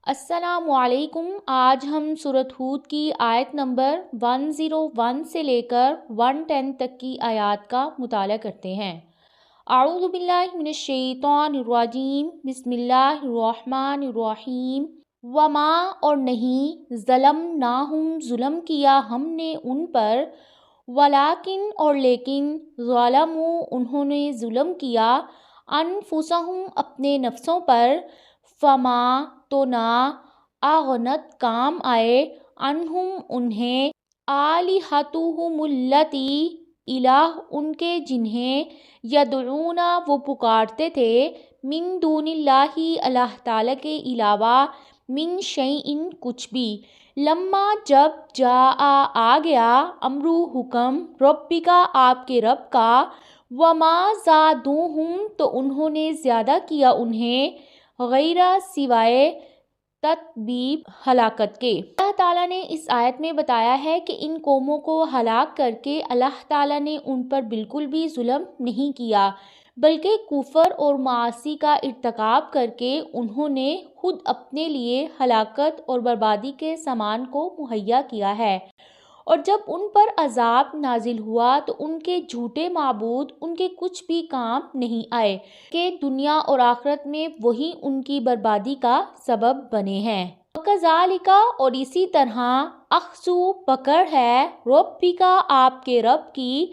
السلام علیکم۔ آج ہم سورۃ ہود کی آیت نمبر 101 سے لے کر 110 تک کی آیات کا مطالعہ کرتے ہیں۔ اعوذ باللہ من الشیطان الرجیم، بسم اللہ الرحمن الرحیم۔ وما اور نہیں، ظلمناہم ظلم کیا ہم نے ان پر، ولیکن اور لیکن، ظلموا انہوں نے ظلم کیا، انفسہم اپنے نفسوں پر، فما تو نہ، اغنت کام آئے، عنہم انہیں، آلہتہم اللاتی الہ ان کے جنہیں، یدعون وہ پکارتے تھے، من دون اللہ اللہ تعالیٰ کے علاوہ، من شیئن کچھ بھی، لما جب آ گیا، امرو حکم، ربکا آپ کے رب کا، وما زادوہم تو انہوں نے زیادہ کیا انہیں، غیر سوائے تتبیب ہلاکت کے۔ اللہ تعالیٰ نے اس آیت میں بتایا ہے کہ ان قوموں کو ہلاک کر کے اللہ تعالیٰ نے ان پر بالکل بھی ظلم نہیں کیا، بلکہ کفر اور معاصی کا ارتکاب کر کے انہوں نے خود اپنے لیے ہلاکت اور بربادی کے سامان کو مہیا کیا ہے، اور جب ان پر عذاب نازل ہوا تو ان کے جھوٹے معبود ان کے کچھ بھی کام نہیں آئے، کہ دنیا اور آخرت میں وہی ان کی بربادی کا سبب بنے ہیں۔ وَكَذَلِكَ اور اسی طرح، اخذ پکڑ ہے، ربک آپ کے رب کی،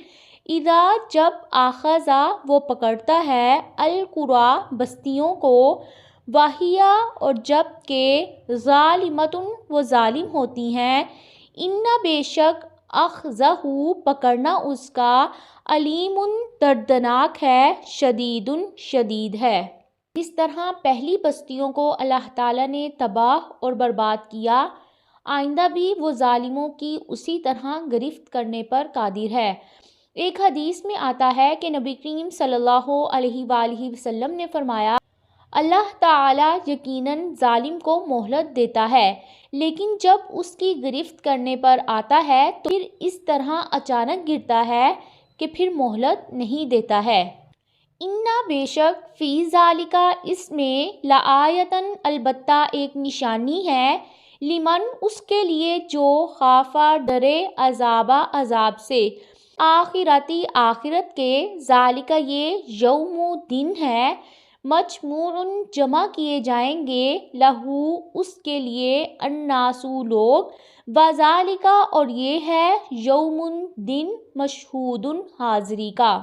اذا جب اخذ وہ پکڑتا ہے، القری بستیوں کو، وہی اور جب کہ، ظالمۃ وہ ظالم ہوتی ہیں، ان بے شک، اخذہ پکڑنا اس کا، علیم دردناک ہے، شدید شدید ہے۔ جس طرح پہلی بستیوں کو اللہ تعالیٰ نے تباہ اور برباد کیا، آئندہ بھی وہ ظالموں کی اسی طرح گرفت کرنے پر قادر ہے۔ ایک حدیث میں آتا ہے کہ نبی کریم صلی اللہ علیہ وآلہ وسلم نے فرمایا، اللہ تعالیٰ یقیناً ظالم کو مہلت دیتا ہے، لیکن جب اس کی گرفت کرنے پر آتا ہے تو پھر اس طرح اچانک گرتا ہے کہ پھر مہلت نہیں دیتا ہے۔ اِنَّ بے شک، فی ذالک اس میں، لآیۃً البتہ ایک نشانی ہے، لمن اس کے لیے جو، خاف ڈرے، عذاب سے، آخرتی آخرت کے، ذالک یہ، یوم دن ہے، مجموع جمع کیے جائیں گے، لہو اس کے لیے، الناس لوگ، وذالک اور یہ ہے، یوم دن، مشہود حاضری کا۔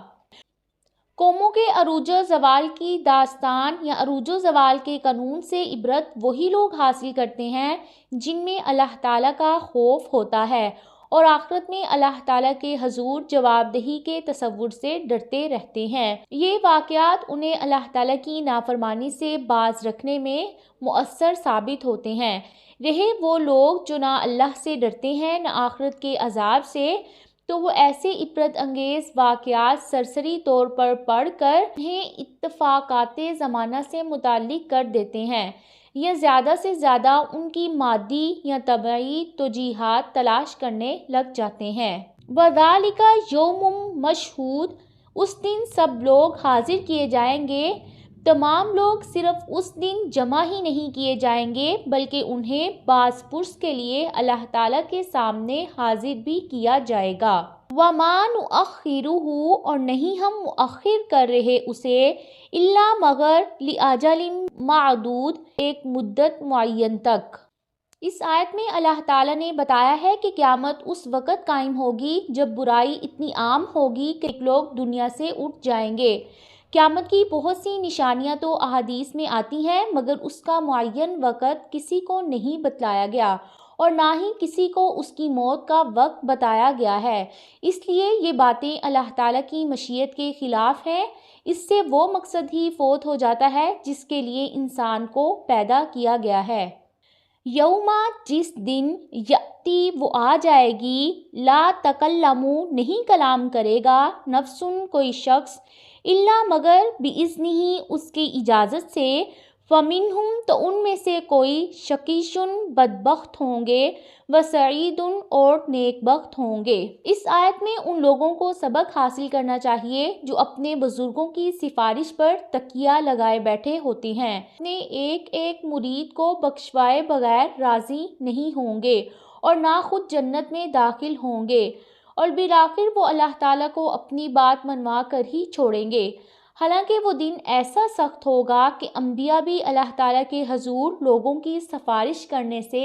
قوموں کے عروج و زوال کی داستان یا عروج و زوال کے قانون سے عبرت وہی لوگ حاصل کرتے ہیں جن میں اللہ تعالیٰ کا خوف ہوتا ہے اور آخرت میں اللہ تعالیٰ کے حضور جواب دہی کے تصور سے ڈرتے رہتے ہیں۔ یہ واقعات انہیں اللہ تعالیٰ کی نافرمانی سے باز رکھنے میں مؤثر ثابت ہوتے ہیں۔ رہے وہ لوگ جو نہ اللہ سے ڈرتے ہیں نہ آخرت کے عذاب سے، تو وہ ایسے عبرت انگیز واقعات سرسری طور پر پڑھ کر انہیں اتفاقات زمانہ سے متعلق کر دیتے ہیں، یا زیادہ سے زیادہ ان کی مادی یا طبعی توجیہات تلاش کرنے لگ جاتے ہیں۔ وَذَلِكَ یوم مشہود اس دن سب لوگ حاضر کیے جائیں گے، تمام لوگ صرف اس دن جمع ہی نہیں کیے جائیں گے بلکہ انہیں باز پرس کے لیے اللہ تعالیٰ کے سامنے حاضر بھی کیا جائے گا۔ وَمَا نُؤَخِّرُهُ اور نہیں ہم مؤخر کر رہے اسے، إِلَّا مگر، لِأَجَلٍ مَعْدُودٍ ایک مدت معین تک۔ اس آیت میں اللہ تعالیٰ نے بتایا ہے کہ قیامت اس وقت قائم ہوگی جب برائی اتنی عام ہوگی کہ لوگ دنیا سے اٹھ جائیں گے۔ قیامت کی بہت سی نشانیاں تو احادیث میں آتی ہیں، مگر اس کا معین وقت کسی کو نہیں بتلایا گیا اور نہ ہی کسی کو اس کی موت کا وقت بتایا گیا ہے، اس لیے یہ باتیں اللہ تعالیٰ کی مشیت کے خلاف ہیں۔ اس سے وہ مقصد ہی فوت ہو جاتا ہے جس کے لیے انسان کو پیدا کیا گیا ہے۔ یوم جس دن، یاتی وہ آ جائے گی، لا تکلم نہیں کلام کرے گا، نفس کوئی شخص، الا مگر، باذنہ اس کی اجازت سے، فمنہم تو ان میں سے کوئی شقیشن بدبخت ہوں گے و سعیدن اور نیک بخت ہوں گے۔ اس آیت میں ان لوگوں کو سبق حاصل کرنا چاہیے جو اپنے بزرگوں کی سفارش پر تکیہ لگائے بیٹھے ہوتے ہیں، اپنے ایک ایک مرید کو بخشوائے بغیر راضی نہیں ہوں گے اور نہ خود جنت میں داخل ہوں گے، اور بالآخر وہ اللہ تعالیٰ کو اپنی بات منوا کر ہی چھوڑیں گے۔ حالانکہ وہ دن ایسا سخت ہوگا کہ انبیاء بھی اللہ تعالیٰ کے حضور لوگوں کی سفارش کرنے سے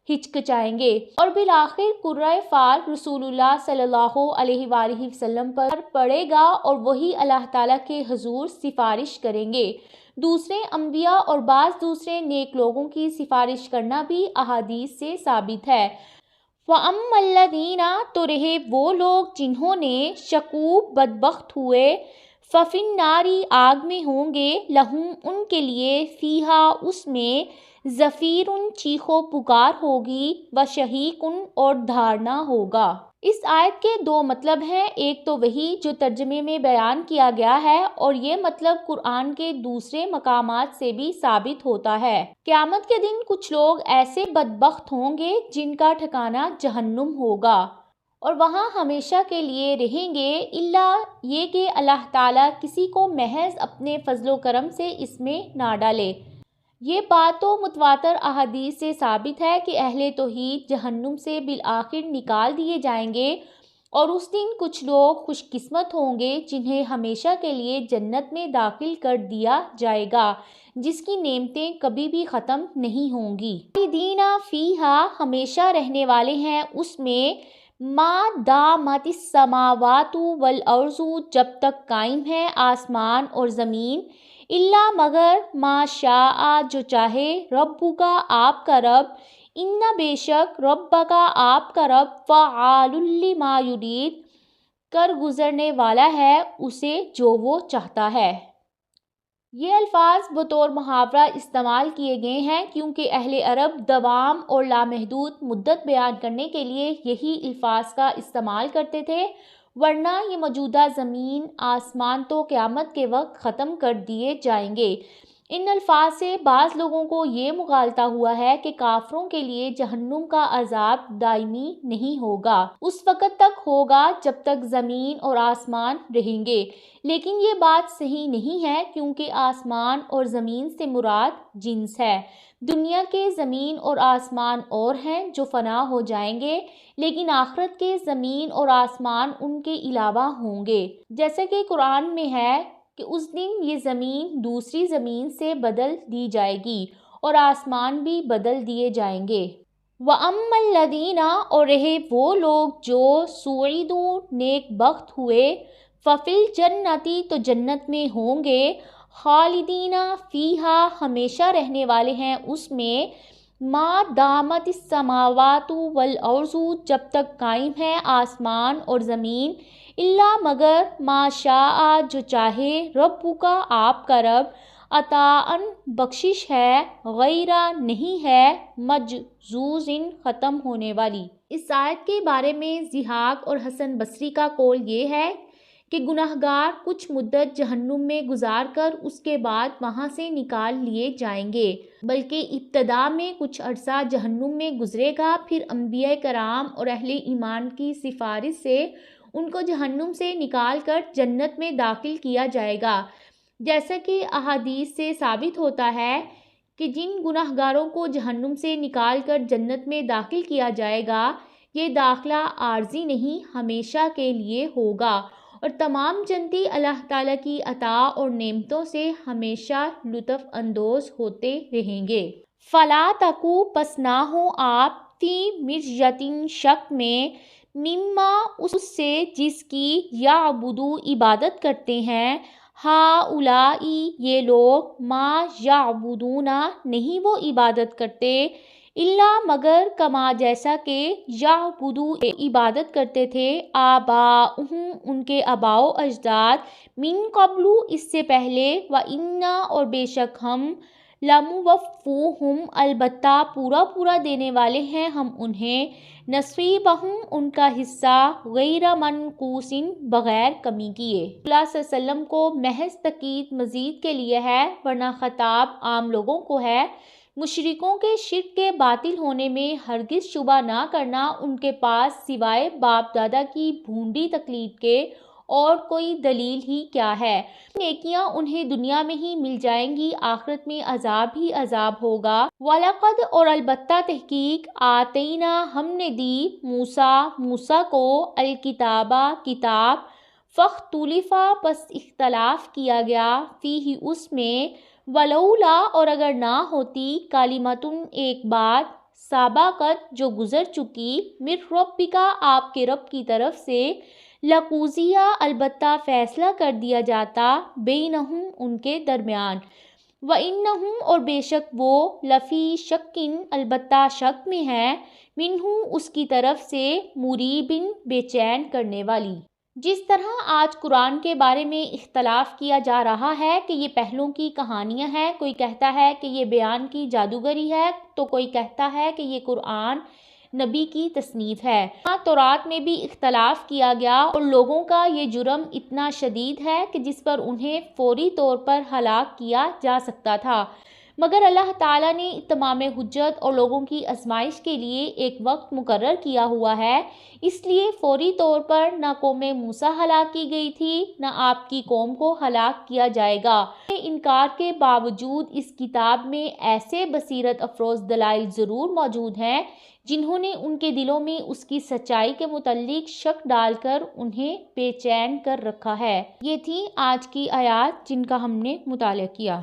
ہچکچائیں گے، اور بالآخر کرۂ فال رسول اللہ صلی اللہ علیہ وآلہ وسلم پر پڑے گا اور وہی اللہ تعالیٰ کے حضور سفارش کریں گے۔ دوسرے انبیاء اور بعض دوسرے نیک لوگوں کی سفارش کرنا بھی احادیث سے ثابت ہے۔ وَأَمَّا الَّذِينَ تو رہے وہ لوگ جنہوں نے شقوا بدبخت ہوئے، فَفِي النَّارِ آگ میں ہوں گے، لہم ان کے لیے فیہا اس میں زفیرٌ چیخ و پکار ہوگی، وشہیقٌ اور دھارنا ہوگا۔ اس آیت کے دو مطلب ہیں، ایک تو وہی جو ترجمے میں بیان کیا گیا ہے، اور یہ مطلب قرآن کے دوسرے مقامات سے بھی ثابت ہوتا ہے۔ قیامت کے دن کچھ لوگ ایسے بدبخت ہوں گے جن کا ٹھکانہ جہنم ہوگا اور وہاں ہمیشہ کے لیے رہیں گے، الا یہ کہ اللہ تعالیٰ کسی کو محض اپنے فضل و کرم سے اس میں نہ ڈالے۔ یہ بات تو متواتر احادیث سے ثابت ہے کہ اہل توحید جہنم سے بالآخر نکال دیے جائیں گے، اور اس دن کچھ لوگ خوش قسمت ہوں گے جنہیں ہمیشہ کے لیے جنت میں داخل کر دیا جائے گا، جس کی نعمتیں کبھی بھی ختم نہیں ہوں گی۔ خالدین فیہا ہمیشہ رہنے والے ہیں اس میں، ما دامت السماوات والارض جب تک قائم ہے آسمان اور زمین، الا مگر ما شاء جو چاہے، ربک آپ کا رب، ان بے شک ربک آپ کا رب، فعال لما یرید کر گزرنے والا ہے اسے جو وہ چاہتا ہے۔ یہ الفاظ بطور محاورہ استعمال کیے گئے ہیں کیونکہ اہل عرب دوام اور لامحدود مدت بیان کرنے کے لیے یہی الفاظ کا استعمال کرتے تھے، ورنہ یہ موجودہ زمین آسمان تو قیامت کے وقت ختم کر دیے جائیں گے۔ ان الفاظ سے بعض لوگوں کو یہ مغالطہ ہوا ہے کہ کافروں کے لیے جہنم کا عذاب دائمی نہیں ہوگا، اس وقت تک ہوگا جب تک زمین اور آسمان رہیں گے، لیکن یہ بات صحیح نہیں ہے کیونکہ آسمان اور زمین سے مراد جنس ہے۔ دنیا کے زمین اور آسمان اور ہیں جو فنا ہو جائیں گے، لیکن آخرت کے زمین اور آسمان ان کے علاوہ ہوں گے، جیسا کہ قرآن میں ہے کہ اس دن یہ زمین دوسری زمین سے بدل دی جائے گی اور آسمان بھی بدل دیے جائیں گے۔ وَأَمَّا الَّذِينَ اور رہے وہ لوگ جو سُعِدُوا نیک بخت ہوئے، فَفِي الْجَنَّةِ تو جنت میں ہوں گے، خالدین فیہا ہمیشہ رہنے والے ہیں اس میں، ما دامت السماوات والارض جب تک قائم ہے آسمان اور زمین، الا مگر ما شاء جو چاہے، ربک آپ کا رب، عطاءً بخشش ہے، غیر نہیں ہے، مجزوز ختم ہونے والی۔ اس آیت کے بارے میں ضحاک اور حسن بصری کا قول یہ ہے کہ گناہگار کچھ مدت جہنم میں گزار کر اس کے بعد وہاں سے نکال لیے جائیں گے، بلکہ ابتدا میں کچھ عرصہ جہنم میں گزرے گا، پھر انبیاء کرام اور اہل ایمان کی سفارش سے ان کو جہنم سے نکال کر جنت میں داخل کیا جائے گا۔ جیسا کہ احادیث سے ثابت ہوتا ہے کہ جن گناہگاروں کو جہنم سے نکال کر جنت میں داخل کیا جائے گا، یہ داخلہ عارضی نہیں، ہمیشہ کے لیے ہوگا، اور تمام جنتی اللہ تعالیٰ کی عطا اور نعمتوں سے ہمیشہ لطف اندوز ہوتے رہیں گے۔ فلا تکو پس نہ ہو آپ، فی مرجۃ شک میں، مما اس سے جس کی یعبدو عبادت کرتے ہیں، ہؤلائی یہ لوگ، ما یعبدون نہیں وہ عبادت کرتے، الا مگر کما جیسا کہ یعبدو عبادت کرتے تھے، آباؤہم ان کے آباء و اجداد، من قبل اس سے پہلے، وَإِنَّا اور بے شک ہم، لَمُوَفُّوہُم البتہ پورا پورا دینے والے ہیں ہم انہیں نصیبہم ان کا حصہ غیر منقوص بغیر کمی کیے۔ اللہ صلی اللہ علیہ وسلم کو محض تاکید مزید کے لیے ہے، ورنہ خطاب عام لوگوں کو ہے۔ مشرکوں کے شرک کے باطل ہونے میں ہرگز شبہ نہ کرنا، ان کے پاس سوائے باپ دادا کی بھونڈی تقلید کے اور کوئی دلیل ہی کیا ہے۔ نیکیاں انہیں دنیا میں ہی مل جائیں گی، آخرت میں عذاب ہی عذاب ہوگا۔ وَلَقَدْ اور البتہ تحقیق آتَیْنَا ہم نے دی موسیٰ کو الکتابہ کتاب، فاختلف پس اختلاف کیا گیا فیہ اس میں، ولولا اور اگر نہ ہوتی کلمۃ ایک بات، سابقت جو گزر چکی، من ربک آپ کے رب کی طرف سے، لقضی البتہ فیصلہ کر دیا جاتا، بینہم ان کے درمیان، وانہم اور بے شک وہ، لفی شک البتہ شک میں ہے، منہ اس کی طرف سے، مریب بے چین کرنے والی۔ جس طرح آج قرآن کے بارے میں اختلاف کیا جا رہا ہے کہ یہ پہلوں کی کہانیاں ہیں، کوئی کہتا ہے کہ یہ بیان کی جادوگری ہے، تو کوئی کہتا ہے کہ یہ قرآن نبی کی تصنیف ہے۔ تورات میں بھی اختلاف کیا گیا اور لوگوں کا یہ جرم اتنا شدید ہے کہ جس پر انہیں فوری طور پر ہلاک کیا جا سکتا تھا، مگر اللہ تعالیٰ نے اتمام حجت اور لوگوں کی آزمائش کے لیے ایک وقت مقرر کیا ہوا ہے، اس لیے فوری طور پر نہ قوم موسیٰ ہلاک کی گئی تھی، نہ آپ کی قوم کو ہلاک کیا جائے گا۔ انکار کے باوجود اس کتاب میں ایسے بصیرت افروز دلائل ضرور موجود ہیں جنہوں نے ان کے دلوں میں اس کی سچائی کے متعلق شک ڈال کر انہیں بے چین کر رکھا ہے۔ یہ تھیں آج کی آیات جن کا ہم نے مطالعہ کیا۔